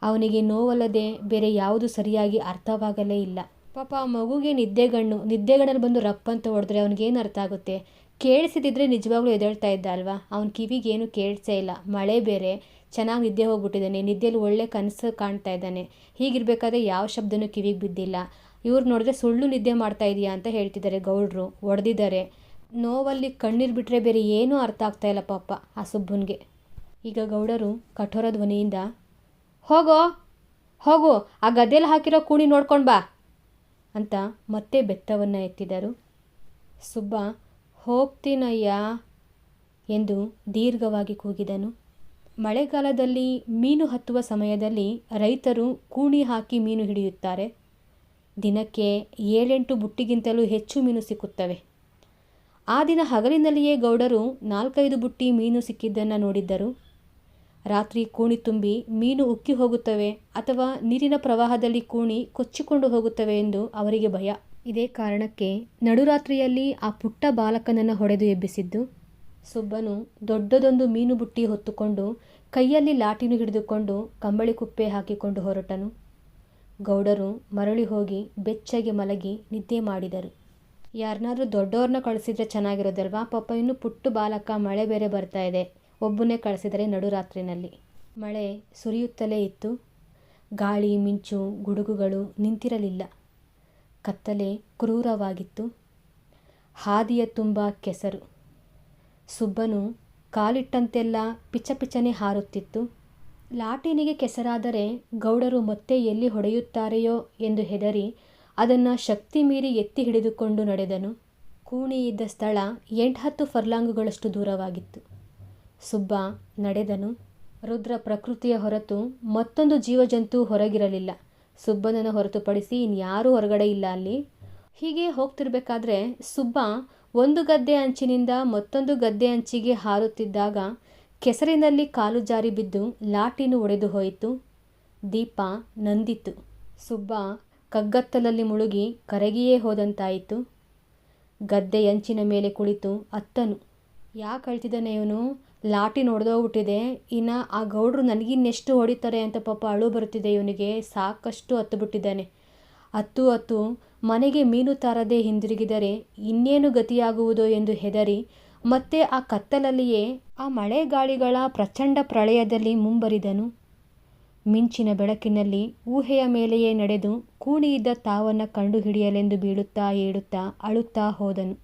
ಅವನಿಗೆ ನೋವಲ್ಲದೆ ಬೇರೆ ಯಾವುದು ಸರಿಯಾಗಿ ಅರ್ಥವಾಗಲೇ ಇಲ್ಲ. ಪಾಪ ಆ ಮಗುಗೆ ನಿದ್ದೆಗಣ್ಣಲ್ಲಿ ಬಂದು ರಪ್ಪಂತ ಹೊಡೆದ್ರೆ ಅವನಿಗೇನು ಅರ್ಥ ಆಗುತ್ತೆ? ಕೇಳಿಸಿದಿದ್ರೆ ನಿಜವಾಗ್ಲೂ ಎದ್ದೇಳ್ತಾ ಇದ್ದ ಅಲ್ವಾ. ಅವನ ಕಿವಿಗೇನು ಕೇಳಿಸೇ ಇಲ್ಲ. ಮಳೆ ಬೇರೆ, ಚೆನ್ನಾಗಿ ನಿದ್ದೆ ಹೋಗ್ಬಿಟ್ಟಿದ್ದಾನೆ, ನಿದ್ದೆಯಲ್ಲಿ ಒಳ್ಳೆ ಕನಸು ಕಾಣ್ತಾ ಇದ್ದಾನೆ. ಹೀಗಿರ್ಬೇಕಾದ್ರೆ ಯಾವ ಶಬ್ದನೂ ಕಿವಿಗೆ ಬಿದ್ದಿಲ್ಲ. ಇವ್ರು ನೋಡಿದ್ರೆ ಸುಳ್ಳು ನಿದ್ದೆ ಮಾಡ್ತಾ ಇದೆಯಾ ಅಂತ ಹೇಳ್ತಿದ್ದಾರೆ. ಗೌಡ್ರು ಹೊಡೆದಿದ್ದಾರೆ. ನೋವಲ್ಲಿ ಕಣ್ಣೀರು ಬಿಟ್ಟರೆ ಬೇರೆ ಏನೂ ಅರ್ಥ ಆಗ್ತಾ ಇಲ್ಲ ಪಾಪ ಆ ಸುಬ್ಬನಿಗೆ. ಈಗ ಗೌಡರು ಕಠೋರ ಧ್ವನಿಯಿಂದ, ಹೋಗು ಆ ಗದ್ದೆಯಲ್ಲಿ ಹಾಕಿರೋ ಕೂಣಿ ನೋಡ್ಕೊಂಡು ಬಾ ಅಂತ ಮತ್ತೆ ಬೆತ್ತವನ್ನು ಎತ್ತಿದರು. ಸುಬ್ಬ ಹೋಗ್ತೀನಯ್ಯ ಎಂದು ದೀರ್ಘವಾಗಿ ಕೂಗಿದನು. ಮಳೆಗಾಲದಲ್ಲಿ ಮೀನು ಹತ್ತುವ ಸಮಯದಲ್ಲಿ ರೈತರು ಕೂಣಿ ಹಾಕಿ ಮೀನು ಹಿಡಿಯುತ್ತಾರೆ. ದಿನಕ್ಕೆ 7-8 ಬುಟ್ಟಿಗಿಂತಲೂ ಹೆಚ್ಚು ಮೀನು ಸಿಕ್ಕುತ್ತವೆ. ಆ ದಿನ ಹಗಲಿನಲ್ಲಿಯೇ ಗೌಡರು 4-5 ಬುಟ್ಟಿ ಮೀನು ಸಿಕ್ಕಿದ್ದನ್ನು ನೋಡಿದ್ದರು. ರಾತ್ರಿ ಕೂಣಿ ತುಂಬಿ ಮೀನು ಉಕ್ಕಿ ಹೋಗುತ್ತವೆ ಅಥವಾ ನೀರಿನ ಪ್ರವಾಹದಲ್ಲಿ ಕೂಣಿ ಕೊಚ್ಚಿಕೊಂಡು ಹೋಗುತ್ತವೆ ಎಂದು ಅವರಿಗೆ ಭಯ. ಇದೇ ಕಾರಣಕ್ಕೆ ನಡುರಾತ್ರಿಯಲ್ಲಿ ಆ ಪುಟ್ಟ ಬಾಲಕನನ್ನು ಹೊಡೆದು ಎಬ್ಬಿಸಿದ್ದು. ಸುಬ್ಬನು ದೊಡ್ಡದೊಂದು ಮೀನು ಬುಟ್ಟಿ ಹೊತ್ತುಕೊಂಡು ಕೈಯಲ್ಲಿ ಲಾಟಿನು ಹಿಡಿದುಕೊಂಡು ಕಂಬಳಿ ಕುಪ್ಪೆ ಹಾಕಿಕೊಂಡು ಹೊರಟನು. ಗೌಡರು ಮರಳಿ ಹೋಗಿ ಬೆಚ್ಚಗೆ ಮಲಗಿ ನಿದ್ದೆ ಮಾಡಿದರು. ಯಾರನ್ನಾದ್ರೂ ದೊಡ್ಡವ್ರನ್ನ ಕಳಿಸಿದ್ರೆ ಚೆನ್ನಾಗಿರೋದಲ್ವಾ. ಪಾಪ ಇನ್ನು ಪುಟ್ಟ ಬಾಲಕ, ಮಳೆ ಬೇರೆ ಬರ್ತಾ ಇದೆ, ಒಬ್ಬನೇ ಕಳಿಸಿದರೆ ನಡುರಾತ್ರಿನಲ್ಲಿ. ಮಳೆ ಸುರಿಯುತ್ತಲೇ ಇತ್ತು. ಗಾಳಿ ಮಿಂಚು ಗುಡುಗುಗಳು ನಿಂತಿರಲಿಲ್ಲ. ಕತ್ತಲೆ ಕ್ರೂರವಾಗಿತ್ತು. ಹಾದಿಯ ತುಂಬ ಕೆಸರು. ಸುಬ್ಬನು ಕಾಲಿಟ್ಟಂತೆಲ್ಲ ಪಿಚಪಿಚನೆ ಹಾರುತ್ತಿತ್ತು. ಲಾಟಿನಿಗೆ ಕೆಸರಾದರೆ ಗೌಡರು ಮತ್ತೆ ಎಲ್ಲಿ ಹೊಡೆಯುತ್ತಾರೆಯೋ ಎಂದು ಹೆದರಿ ಅದನ್ನು ಶಕ್ತಿ ಮೀರಿ ಎತ್ತಿ ಹಿಡಿದುಕೊಂಡು ನಡೆದನು. ಕೂಣಿ ಇದ್ದ ಸ್ಥಳ 8-10 ಫರ್ಲಾಂಗುಗಳಷ್ಟು ದೂರವಾಗಿತ್ತು. ಸುಬ್ಬ ನಡೆದನು. ರುದ್ರ ಪ್ರಕೃತಿಯ ಹೊರತು ಮತ್ತೊಂದು ಜೀವಜಂತು ಹೊರಗಿರಲಿಲ್ಲ. ಸುಬ್ಬನನ್ನು ಹೊರತುಪಡಿಸಿ ಇನ್ಯಾರೂ ಹೊರಗಡೆ ಇಲ್ಲ ಅಲ್ಲಿ. ಹೀಗೆ ಹೋಗ್ತಿರ್ಬೇಕಾದ್ರೆ ಸುಬ್ಬ ಒಂದು ಗದ್ದೆ ಅಂಚಿನಿಂದ ಮತ್ತೊಂದು ಗದ್ದೆ ಅಂಚಿಗೆ ಹಾರುತ್ತಿದ್ದಾಗ ಕೆಸರಿನಲ್ಲಿ ಕಾಲು ಜಾರಿ ಬಿದ್ದು ಲಾಟಿನು ಒಡೆದು ಹೋಯಿತು. ದೀಪ ನಂದಿತು. ಸುಬ್ಬ ಕಗ್ಗತ್ತಲಲ್ಲಿ ಮುಳುಗಿ ಕರಗಿಯೇ ಹೋದಂತಾಯಿತು. ಗದ್ದೆಯಂಚಿನ ಮೇಲೆ ಕುಳಿತು ಅತ್ತನು. ಯಾಕೆ ಅಳ್ತಿದ್ದಾನೆ ಇವನು? ಲಾಟಿನ್ ಹೊಡೆದೋಗ್ಬಿಟ್ಟಿದೆ, ಇನ್ನು ಆ ಗೌಡ್ರು ನನಗಿನ್ನೆಷ್ಟು ಹೊಡಿತಾರೆ ಅಂತ ಪಾಪ ಅಳು ಬರುತ್ತಿದೆ ಇವನಿಗೆ. ಸಾಕಷ್ಟು ಹತ್ತು ಬಿಟ್ಟಿದ್ದಾನೆ. ಹತ್ತು ಮನೆಗೆ ಮೀನು ತಾರದೆ ಹಿಂದಿರುಗಿದರೆ ಇನ್ನೇನು ಗತಿಯಾಗುವುದೋ ಎಂದು ಹೆದರಿ ಮತ್ತೆ ಆ ಕತ್ತಲಲ್ಲಿಯೇ ಆ ಮಳೆ ಗಾಳಿಗಳ ಪ್ರಚಂಡ ಪ್ರಳಯದಲ್ಲಿ ಮುಂಬರಿದನು. ಮಿಂಚಿನ ಬೆಳಕಿನಲ್ಲಿ ಊಹೆಯ ಮೇಲೆಯೇ ನಡೆದು ಕೂಣಿಯಿದ್ದ ತಾವನ್ನು ಕಂಡುಹಿಡಿಯಲೆಂದು ಬೀಳುತ್ತಾ ಏಳುತ್ತಾ ಅಳುತ್ತಾ ಹೋದನು.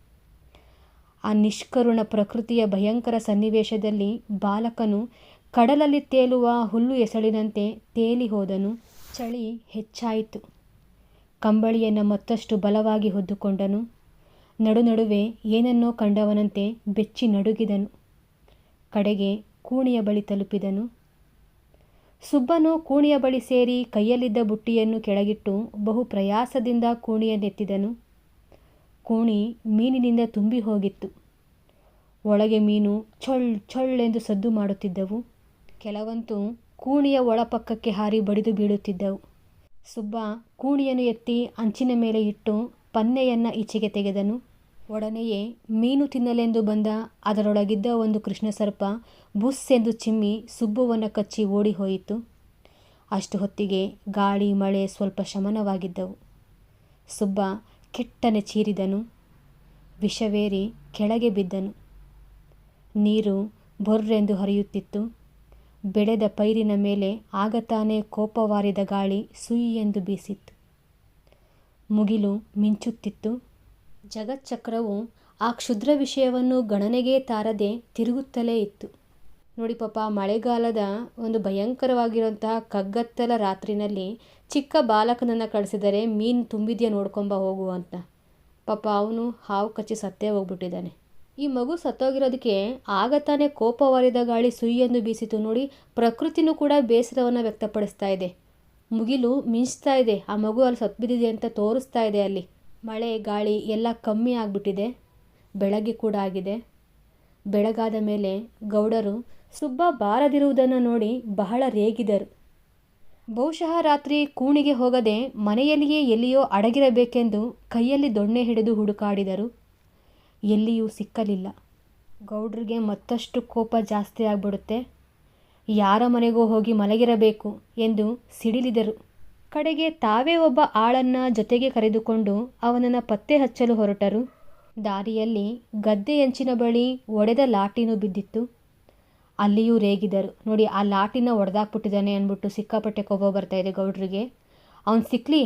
ಆ ನಿಷ್ಕರುಣ ಪ್ರಕೃತಿಯ ಭಯಂಕರ ಸನ್ನಿವೇಶದಲ್ಲಿ ಬಾಲಕನು ಕಡಲಲ್ಲಿ ತೇಲುವ ಹುಲ್ಲು ಎಸಳಿನಂತೆ ತೇಲಿ ಹೋದನು. ಚಳಿ ಹೆಚ್ಚಾಯಿತು. ಕಂಬಳಿಯನ್ನು ಮತ್ತಷ್ಟು ಬಲವಾಗಿ ಹೊದ್ದುಕೊಂಡನು. ನಡುವೆ ಏನನ್ನೋ ಕಂಡವನಂತೆ ಬೆಚ್ಚಿ ನಡುಗಿದನು. ಕಡೆಗೆ ಕೂಣಿಯ ಬಳಿ ತಲುಪಿದನು. ಸುಬ್ಬನು ಕೂಣಿಯ ಬಳಿ ಸೇರಿ ಕೈಯಲ್ಲಿದ್ದ ಬುಟ್ಟಿಯನ್ನು ಕೆಳಗಿಟ್ಟು ಬಹು ಪ್ರಯಾಸದಿಂದ ಕೂಣಿಯನ್ನೆತ್ತಿದನು. ಕೂಣಿ ಮೀನಿನಿಂದ ತುಂಬಿ ಹೋಗಿತ್ತು. ಒಳಗೆ ಮೀನು ಚೊಳ್ಳೆಂದು ಸದ್ದು ಮಾಡುತ್ತಿದ್ದವು. ಕೆಲವಂತೂ ಕೂಣಿಯ ಒಳಪಕ್ಕಕ್ಕೆ ಹಾರಿ ಬಡಿದು ಬೀಳುತ್ತಿದ್ದವು. ಸುಬ್ಬ ಕೂಣಿಯನ್ನು ಎತ್ತಿ ಅಂಚಿನ ಮೇಲೆ ಇಟ್ಟು ಪನ್ನೆಯನ್ನು ಈಚೆಗೆ ತೆಗೆದನು. ಒಡನೆಯೇ ಮೀನು ತಿನ್ನಲೆಂದು ಬಂದ ಅದರೊಳಗಿದ್ದ ಒಂದು ಕೃಷ್ಣಸರ್ಪ ಬುಸ್ ಎಂದು ಚಿಮ್ಮಿ ಸುಬ್ಬುವನ್ನು ಕಚ್ಚಿ ಓಡಿ ಹೋಯಿತು. ಅಷ್ಟು ಹೊತ್ತಿಗೆ ಗಾಳಿ ಮಳೆ ಸ್ವಲ್ಪ ಶಮನವಾಗಿದ್ದವು. ಸುಬ್ಬ ಕೆಟ್ಟನೆ ಚೀರಿದನು. ವಿಷವೇರಿ ಕೆಳಗೆ ಬಿದ್ದನು. ನೀರು ಬೊರ್ರೆಂದು ಹರಿಯುತ್ತಿತ್ತು. ಬೆಳೆದ ಪೈರಿನ ಮೇಲೆ ಆಗತಾನೆ ಕೋಪವಾರಿದ ಗಾಳಿ ಸುಯ್ ಎಂದು ಬೀಸಿತ್ತು. ಮುಗಿಲು ಮಿಂಚುತ್ತಿತ್ತು. ಜಗಚ್ಚಕ್ರವು ಆ ಕ್ಷುದ್ರ ವಿಷಯವನ್ನು ಗಣನೆಗೆ ತಾರದೆ ತಿರುಗುತ್ತಲೇ ಇತ್ತು. ನೋಡಿ ಪಾಪ, ಮಳೆಗಾಲದ ಒಂದು ಭಯಂಕರವಾಗಿರುವಂತಹ ಕಗ್ಗತ್ತಲ ರಾತ್ರಿನಲ್ಲಿ ಚಿಕ್ಕ ಬಾಲಕನನ್ನು ಕಳಿಸಿದರೆ ಮೀನು ತುಂಬಿದೆಯಾ ನೋಡ್ಕೊಂಬ ಹೋಗು ಅಂತ. ಪಾಪ ಅವನು ಹಾವು ಕಚ್ಚಿ ಸತ್ತೇ ಹೋಗ್ಬಿಟ್ಟಿದ್ದಾನೆ. ಈ ಮಗು ಸತ್ತೋಗಿರೋದಕ್ಕೆ ಆಗತಾನೆ ಕೋಪವಾರಿದ ಗಾಳಿ ಸುಯ್ ಎಂದು ಬೀಸಿತು. ನೋಡಿ, ಪ್ರಕೃತಿನೂ ಕೂಡ ಬೇಸರವನ್ನು ವ್ಯಕ್ತಪಡಿಸ್ತಾ ಇದೆ. ಮುಗಿಲು ಮಿಂಚ್ತಾ ಇದೆ. ಆ ಮಗು ಅಲ್ಲಿ ಸತ್ಬಿದ್ದಿದೆ ಅಂತ ತೋರಿಸ್ತಾ ಇದೆ. ಅಲ್ಲಿ ಮಳೆ ಗಾಳಿ ಎಲ್ಲ ಕಮ್ಮಿ ಆಗಿಬಿಟ್ಟಿದೆ. ಬೆಳಗ್ಗೆ ಕೂಡ ಆಗಿದೆ. ಬೆಳಗಾದ ಮೇಲೆ ಗೌಡರು ಸುಬ್ಬ ಬಾರದಿರುವುದನ್ನು ನೋಡಿ ಬಹಳ ರೇಗಿದರು. ಬಹುಶಃ ರಾತ್ರಿ ಕೂಣಿಗೆ ಹೋಗದೆ ಮನೆಯಲ್ಲಿಯೇ ಎಲ್ಲಿಯೋ ಅಡಗಿರಬೇಕೆಂದು ಕೈಯಲ್ಲಿ ದೊಣ್ಣೆ ಹಿಡಿದು ಹುಡುಕಾಡಿದರು. ಎಲ್ಲಿಯೂ ಸಿಕ್ಕಲಿಲ್ಲ. ಗೌಡ್ರಿಗೆ ಮತ್ತಷ್ಟು ಕೋಪ ಜಾಸ್ತಿ ಆಗ್ಬಿಡುತ್ತೆ. ಯಾರ ಮನೆಗೂ ಹೋಗಿ ಮಲಗಿರಬೇಕು ಎಂದು ಸಿಡಿಲಿದರು. ಕಡೆಗೆ ತಾವೇ ಒಬ್ಬ ಆಳನ್ನು ಜೊತೆಗೆ ಕರೆದುಕೊಂಡು ಅವನನ್ನು ಪತ್ತೆ ಹಚ್ಚಲು ಹೊರಟರು. ದಾರಿಯಲ್ಲಿ ಗದ್ದೆಯಂಚಿನ ಬಳಿ ಒಡೆದ ಲಾಟಿನೂ ಬಿದ್ದಿತ್ತು. ಅಲ್ಲಿಯೂ ರೇಗಿದರು. ನೋಡಿ, ಆ ಲಾಟಿನ ಒಡೆದಾಕ್ಬಿಟ್ಟಿದ್ದಾನೆ ಅಂದ್ಬಿಟ್ಟು ಸಿಕ್ಕಾಪಟ್ಟೆ ಕೋಪ ಬರ್ತಾಯಿದೆ ಗೌಡ್ರಿಗೆ. ಅವನು ಸಿಕ್ಕಲಿ,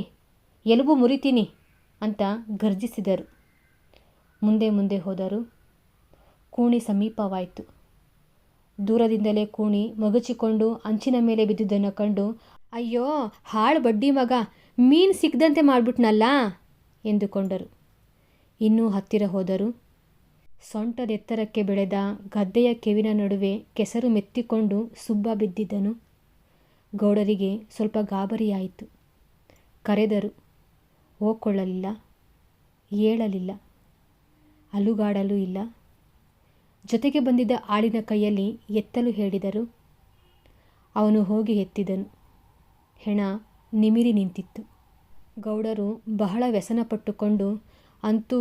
ಎಲುಬು ಮುರಿತೀನಿ ಅಂತ ಗರ್ಜಿಸಿದರು. ಮುಂದೆ ಹೋದರು. ಕೂಣಿ ಸಮೀಪವಾಯಿತು. ದೂರದಿಂದಲೇ ಕೂಣಿ ಮಗುಚಿಕೊಂಡು ಅಂಚಿನ ಮೇಲೆ ಬಿದ್ದುದನ್ನು ಕಂಡು, ಅಯ್ಯೋ ಹಾಳು ಬಡ್ಡಿ ಮಗ, ಮೀನು ಸಿಕ್ಕದಂತೆ ಮಾಡಿಬಿಟ್ನಲ್ಲ ಎಂದುಕೊಂಡರು. ಇನ್ನೂ ಹತ್ತಿರ ಹೋದರು. ಸೊಂಟದೆತ್ತರಕ್ಕೆ ಬೆಳೆದ ಗದ್ದೆಯ ಕೆವಿನ ನಡುವೆ ಕೆಸರು ಮೆತ್ತಿಕೊಂಡು ಸುಬ್ಬ ಬಿದ್ದಿದ್ದನು. ಗೌಡರಿಗೆ ಸ್ವಲ್ಪ ಗಾಬರಿಯಾಯಿತು. ಕರೆದರು. ಓಕೊಳ್ಳಲಿಲ್ಲ, ಏಳಲಿಲ್ಲ, ಅಲುಗಾಡಲೂ ಇಲ್ಲ. ಜೊತೆಗೆ ಬಂದಿದ್ದ ಆಳಿನ ಕೈಯಲ್ಲಿ ಎತ್ತಲು ಹೇಳಿದರು. ಅವನು ಹೋಗಿ ಎತ್ತಿದನು. ಹೆಣ ನಿಮಿರಿ ನಿಂತಿತ್ತು. ಗೌಡರು ಬಹಳ ವ್ಯಸನ ಪಟ್ಟುಕೊಂಡು, ಅಂತೂ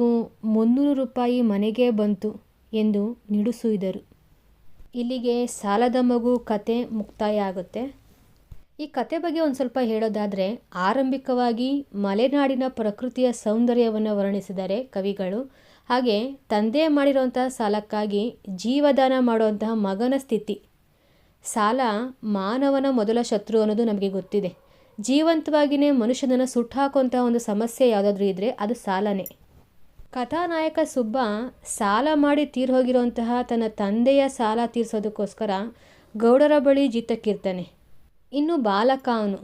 300 ರೂಪಾಯಿ ಮನೆಗೆ ಬಂತು ಎಂದು ನಿಡುಸುಯಿದರು. ಇಲ್ಲಿಗೆ ಸಾಲದ ಮಗು ಕತೆ ಮುಕ್ತಾಯ ಆಗುತ್ತೆ. ಈ ಕತೆ ಬಗ್ಗೆ ಒಂದು ಸ್ವಲ್ಪ ಹೇಳೋದಾದರೆ, ಆರಂಭಿಕವಾಗಿ ಮಲೆನಾಡಿನ ಪ್ರಕೃತಿಯ ಸೌಂದರ್ಯವನ್ನು ವರ್ಣಿಸಿದ್ದಾರೆ ಕವಿಗಳು. ಹಾಗೆ ತಂದೆ ಮಾಡಿರುವಂತಹ ಸಾಲಕ್ಕಾಗಿ ಜೀವದಾನ ಮಾಡುವಂತಹ ಮಗನ ಸ್ಥಿತಿ. ಸಾಲ ಮಾನವನ ಮೊದಲ ಶತ್ರು ಅನ್ನೋದು ನಮಗೆ ಗೊತ್ತಿದೆ. ಜೀವಂತವಾಗಿಯೇ ಮನುಷ್ಯನನ್ನು ಸುಟ್ಟಾಕುವಂತಹ ಒಂದು ಸಮಸ್ಯೆ ಯಾವುದಾದ್ರೂ ಇದ್ದರೆ ಅದು ಸಾಲನೇ. ಕಥಾನಾಯಕ ಸುಬ್ಬ ಸಾಲ ಮಾಡಿ ತೀರ್ಹೋಗಿರುವಂತಹ ತನ್ನ ತಂದೆಯ ಸಾಲ ತೀರಿಸೋದಕ್ಕೋಸ್ಕರ ಗೌಡರ ಬಳಿ ಜೀತಕ್ಕಿರ್ತಾನೆ. ಇನ್ನು ಬಾಲಕ ಅವನು.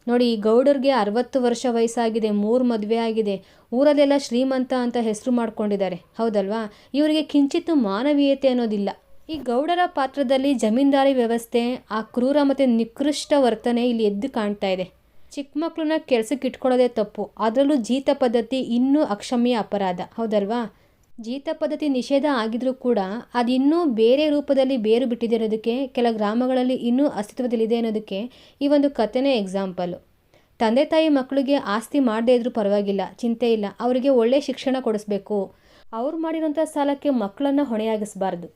ನೋಡಿ, ಗೌಡರಿಗೆ 60 ವರ್ಷ ವಯಸ್ಸಾಗಿದೆ, 3 ಮದುವೆ ಆಗಿದೆ, ಊರಲ್ಲೆಲ್ಲ ಶ್ರೀಮಂತ ಅಂತ ಹೆಸರು ಮಾಡ್ಕೊಂಡಿದ್ದಾರೆ, ಹೌದಲ್ವಾ? ಇವರಿಗೆ ಕಿಂಚಿತ್ತು ಮಾನವೀಯತೆ ಅನ್ನೋದಿಲ್ಲ. ಈ ಗೌಡರ ಪಾತ್ರದಲ್ಲಿ ಜಮೀನ್ದಾರಿ ವ್ಯವಸ್ಥೆ, ಆ ಕ್ರೂರ ಮತ್ತು ನಿಕೃಷ್ಟ ವರ್ತನೆ ಇಲ್ಲಿ ಎದ್ದು ಕಾಣ್ತಾ ಇದೆ. ಚಿಕ್ಕ ಮಕ್ಕಳನ್ನ ಕೆಲಸಕ್ಕೆ ಇಟ್ಕೊಳ್ಳೋದೇ ತಪ್ಪು. ಅದರಲ್ಲೂ ಜೀತ ಪದ್ಧತಿ ಇನ್ನೂ ಅಕ್ಷಮ್ಯ ಅಪರಾಧ, ಹೌದಲ್ವಾ? ಜೀತ ಪದ್ಧತಿ ನಿಷೇಧ ಆಗಿದ್ರೂ ಕೂಡ ಅದಿನ್ನೂ ಬೇರೆ ರೂಪದಲ್ಲಿ ಬೇರು ಬಿಟ್ಟಿದೆ ಅನ್ನೋದಕ್ಕೆ, ಕೆಲ ಗ್ರಾಮಗಳಲ್ಲಿ ಇನ್ನೂ ಅಸ್ತಿತ್ವದಲ್ಲಿದೆ ಅನ್ನೋದಕ್ಕೆ ಈ ಒಂದು ಕಥೆನೇ ಎಕ್ಸಾಂಪಲು. ತಂದೆ ತಾಯಿ ಮಕ್ಕಳಿಗೆ ಆಸ್ತಿ ಮಾಡದೇ ಇದ್ರೂ ಪರವಾಗಿಲ್ಲ, ಚಿಂತೆ ಇಲ್ಲ, ಅವರಿಗೆ ಒಳ್ಳೆ ಶಿಕ್ಷಣ ಕೊಡಿಸ್ಬೇಕು. ಅವ್ರು ಮಾಡಿರೋಂಥ ಸಾಲಕ್ಕೆ ಮಕ್ಕಳನ್ನು ಹೊಣೆಯಾಗಿಸಬಾರ್ದು.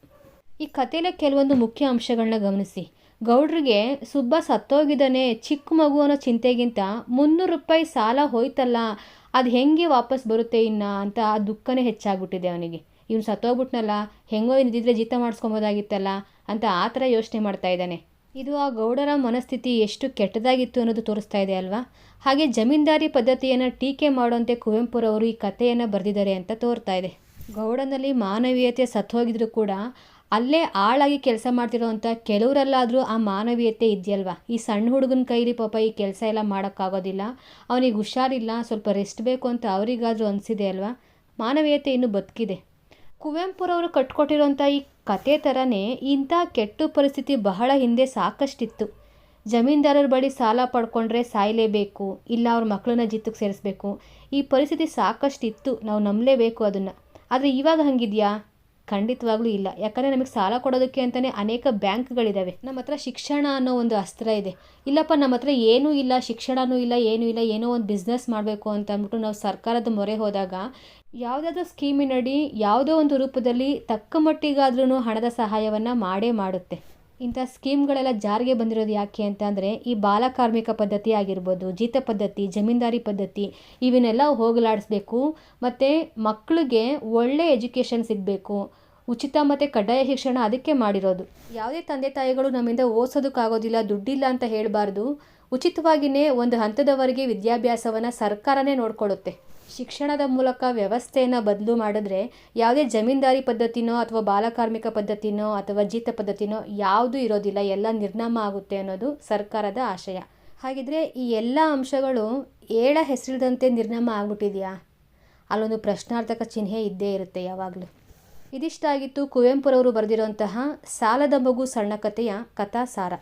ಈ ಕಥೆಯಲ್ಲಿ ಕೆಲವೊಂದು ಮುಖ್ಯ ಅಂಶಗಳನ್ನ ಗಮನಿಸಿ. ಗೌಡ್ರಿಗೆ ಸುಬ್ಬ ಸತ್ತೋಗಿದ್ದಾನೆ, ಚಿಕ್ಕ ಮಗು ಅನ್ನೋ ಚಿಂತೆಗಿಂತ 300 ರೂಪಾಯಿ ಸಾಲ ಹೋಯ್ತಲ್ಲ, ಅದು ಹೆಂಗೆ ವಾಪಸ್ ಬರುತ್ತೆ ಇನ್ನು ಅಂತ ಆ ದುಃಖನೇ ಹೆಚ್ಚಾಗ್ಬಿಟ್ಟಿದೆ ಅವನಿಗೆ. ಇವನು ಸತ್ತೋಗ್ಬಿಟ್ನಲ್ಲ, ಹೆಂಗೋ ಇದ್ದಿದ್ರೆ ಜೀತ ಮಾಡಿಸ್ಕೊಬೋದಾಗಿತ್ತಲ್ಲ ಅಂತ ಆ ಥರ ಯೋಚನೆ ಮಾಡ್ತಾ ಇದ್ದಾನೆ. ಇದು ಆ ಗೌಡರ ಮನಸ್ಥಿತಿ ಎಷ್ಟು ಕೆಟ್ಟದಾಗಿತ್ತು ಅನ್ನೋದು ತೋರಿಸ್ತಾ ಇದೆ ಅಲ್ವಾ. ಹಾಗೆ ಜಮೀನ್ದಾರಿ ಪದ್ಧತಿಯನ್ನು ಟೀಕೆ ಮಾಡುವಂತೆ ಕುವೆಂಪುರವರು ಈ ಕಥೆಯನ್ನು ಬರೆದಿದ್ದಾರೆ ಅಂತ ತೋರ್ತಾ ಇದೆ. ಗೌಡನಲ್ಲಿ ಮಾನವೀಯತೆ ಸತ್ತೋಗಿದ್ರು ಕೂಡ ಅಲ್ಲೇ ಆಳಾಗಿ ಕೆಲಸ ಮಾಡ್ತಿರೋವಂಥ ಕೆಲವರಲ್ಲಾದರೂ ಆ ಮಾನವೀಯತೆ ಇದೆಯಲ್ವಾ. ಈ ಸಣ್ಣ ಹುಡುಗನ ಕೈಲಿ ಪಾಪ ಈ ಕೆಲಸ ಎಲ್ಲ ಮಾಡೋಕ್ಕಾಗೋದಿಲ್ಲ, ಅವನಿಗೆ ಹುಷಾರಿಲ್ಲ, ಸ್ವಲ್ಪ ರೆಸ್ಟ್ ಬೇಕು ಅಂತ ಅವರಿಗಾದರೂ ಅನಿಸಿದೆ ಅಲ್ವಾ. ಮಾನವೀಯತೆ ಇನ್ನೂ ಬದುಕಿದೆ. ಕುವೆಂಪುರವರು ಕಟ್ಕೊಟ್ಟಿರೋಂಥ ಈ ಕತೆ ಥರನೇ ಇಂಥ ಕೆಟ್ಟ ಪರಿಸ್ಥಿತಿ ಬಹಳ ಹಿಂದೆ ಸಾಕಷ್ಟಿತ್ತು. ಜಮೀನ್ದಾರರ ಬಳಿ ಸಾಲ ಪಡ್ಕೊಂಡ್ರೆ ಸಾಯಲೇಬೇಕು, ಇಲ್ಲ ಅವ್ರ ಮಕ್ಕಳನ್ನ ಜಿತ್ತಕ್ಕೆ ಸೇರಿಸ್ಬೇಕು, ಈ ಪರಿಸ್ಥಿತಿ ಸಾಕಷ್ಟಿತ್ತು, ನಾವು ನಂಬಲೇಬೇಕು ಅದನ್ನು. ಆದರೆ ಇವಾಗ ಹಂಗಿದೆಯಾ? ಖಂಡಿತವಾಗ್ಲೂ ಇಲ್ಲ. ಯಾಕಂದರೆ ನಮಗೆ ಸಾಲ ಕೊಡೋದಕ್ಕೆ ಅಂತಲೇ ಅನೇಕ ಬ್ಯಾಂಕ್ಗಳಿದ್ದಾವೆ. ನಮ್ಮ ಹತ್ರ ಶಿಕ್ಷಣ ಅನ್ನೋ ಒಂದು ಅಸ್ತ್ರ ಇದೆ. ಇಲ್ಲಪ್ಪ ನಮ್ಮ ಹತ್ರ ಏನೂ ಇಲ್ಲ, ಶಿಕ್ಷಣವೂ ಇಲ್ಲ, ಏನೂ ಇಲ್ಲ, ಏನೋ ಒಂದು ಬಿಸ್ನೆಸ್ ಮಾಡಬೇಕು ಅಂತ ಅಂದ್ಬಿಟ್ಟು ನಾವು ಸರ್ಕಾರದ ಮೊರೆ ಹೋದಾಗ ಯಾವುದಾದ್ರೂ ಸ್ಕೀಮಿನಡಿ ಯಾವುದೋ ಒಂದು ರೂಪದಲ್ಲಿ ತಕ್ಕ ಮಟ್ಟಿಗಾದ್ರೂ ಹಣದ ಸಹಾಯವನ್ನು ಮಾಡೇ ಮಾಡುತ್ತೆ. ಇಂಥ ಸ್ಕೀಮ್ಗಳೆಲ್ಲ ಜಾರಿಗೆ ಬಂದಿರೋದು ಯಾಕೆ ಅಂತಂದರೆ ಈ ಬಾಲಕಾರ್ಮಿಕ ಪದ್ಧತಿ ಆಗಿರ್ಬೋದು, ಜೀತ ಪದ್ಧತಿ, ಜಮೀನ್ದಾರಿ ಪದ್ಧತಿ ಇವನ್ನೆಲ್ಲ ಹೋಗಲಾಡಿಸ್ಬೇಕು. ಮತ್ತು ಮಕ್ಕಳಿಗೆ ಒಳ್ಳೆ ಎಜುಕೇಷನ್ ಸಿಗಬೇಕು, ಉಚಿತ ಮತ್ತು ಕಡ್ಡಾಯ ಶಿಕ್ಷಣ ಅದಕ್ಕೆ ಮಾಡಿರೋದು. ಯಾವುದೇ ತಂದೆ ತಾಯಿಗಳು ನಮ್ಮಿಂದ ಓದಿಸೋದಕ್ಕಾಗೋದಿಲ್ಲ, ದುಡ್ಡಿಲ್ಲ ಅಂತ ಹೇಳಬಾರ್ದು. ಉಚಿತವಾಗಿಯೇ ಒಂದು ಹಂತದವರೆಗೆ ವಿದ್ಯಾಭ್ಯಾಸವನ್ನು ಸರ್ಕಾರನೇ ನೋಡ್ಕೊಳ್ಳುತ್ತೆ. ಶಿಕ್ಷಣದ ಮೂಲಕ ವ್ಯವಸ್ಥೆಯನ್ನು ಬದಲು ಮಾಡಿದ್ರೆ ಯಾವುದೇ ಜಮೀನ್ದಾರಿ ಪದ್ಧತಿನೋ ಅಥವಾ ಬಾಲಕಾರ್ಮಿಕ ಪದ್ಧತಿನೋ ಅಥವಾ ಜೀತ ಪದ್ಧತಿನೋ ಯಾವುದೂ ಇರೋದಿಲ್ಲ, ಎಲ್ಲ ನಿರ್ನಾಮ ಆಗುತ್ತೆ ಅನ್ನೋದು ಸರ್ಕಾರದ ಆಶಯ. ಹಾಗಿದ್ರೆ ಈ ಎಲ್ಲ ಅಂಶಗಳು ಏಳ ಹೆಸರಿದಂತೆ ನಿರ್ನಾಮ ಆಗ್ಬಿಟ್ಟಿದೆಯಾ? ಅಲ್ಲೊಂದು ಪ್ರಶ್ನಾರ್ಥಕ ಚಿಹ್ನೆ ಇದ್ದೇ ಇರುತ್ತೆ ಯಾವಾಗಲೂ. ಇದಿಷ್ಟಾಗಿತ್ತು ಕುವೆಂಪುರವರು ಬರೆದಿರುವಂತಹ ಸಾಲದ ಮಗು ಸಣ್ಣ ಕಥೆಯ ಕಥಾಸಾರ.